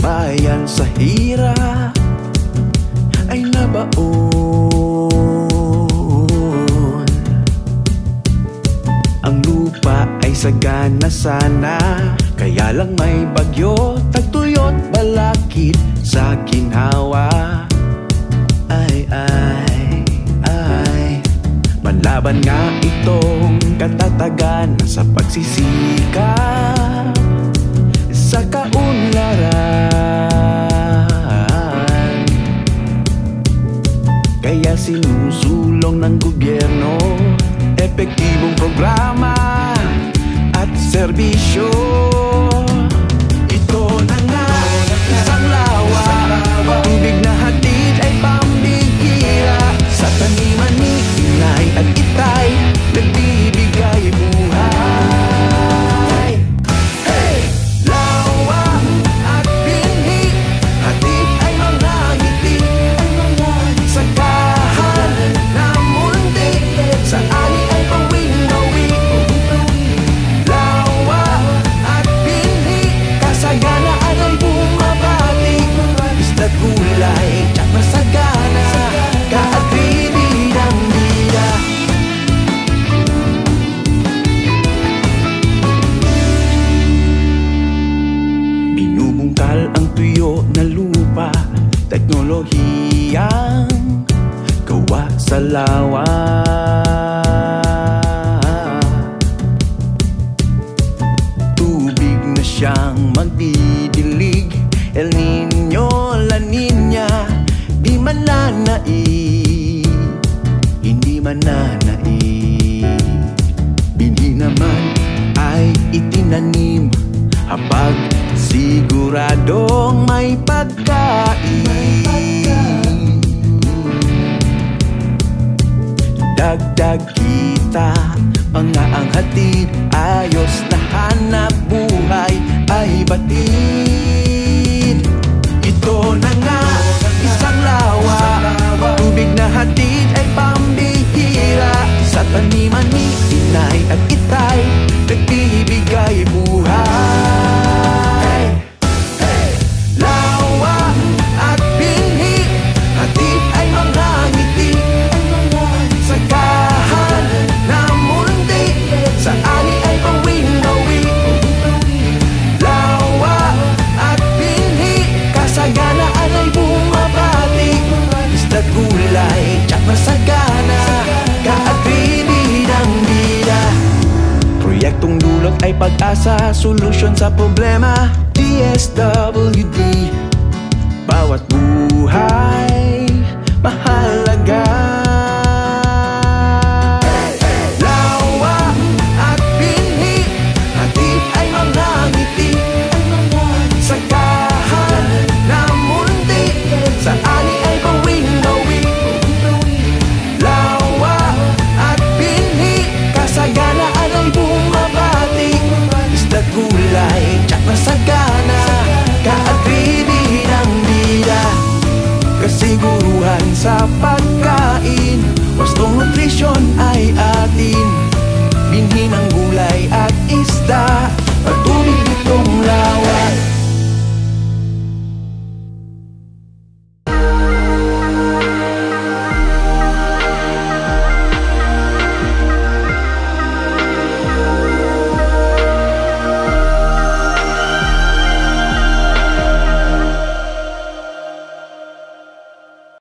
bayan sa hirap ay nabaon. Ang lupa ay sagana sana, kaya lang may bagyo, tagtuyot, balakid sa ginhawa. Ay, ay, ay, manlaban nga itong katatagan sa pagsisikap sa kaunlaran. Kaya sinusulong ng gobyerno epektibong programa at serbisyo. Ito na nga, isang lawa, tubig na hatid ay pambihira. Sa taniman ni inay at itay, nagbibigay buhay. Hey! Lawa at binhi, hatid ay mga ngiti, sagahan na mundi, sa ani ay pawing-awi. Lawa at binhi, kasaganaan ay bumabati. Ista't gulay, tsak na sagana, kaagri ng bida. Binubungkal ang tuyo na lupa, teknolohiyang gawa sa lawa. Tubig na siyang magdidilig, El Niño, La Niña, di man nanaig, hindi man nanaig. Binhi naman ay itinanim, habag siguradong may pagkain. Dagdag kita, mga ang hatid, ayos na hanap buhay ay batid. Ito na nga, isang lawa, tubig na hatid ay pambihira. Sa taniman ni inay at itay, nagbibigay buhay. Lawa at binhi, hatid ay mga ngiti, sagahan na mundi, sa ani ay pawing-awi. Lawa at binhi, kasaganaan ay bumabati. Ista't gulay, tsak na sagana, kaagri ng bida. Proyektong dulot ay pag-asa, solusyon sa problema. DSWD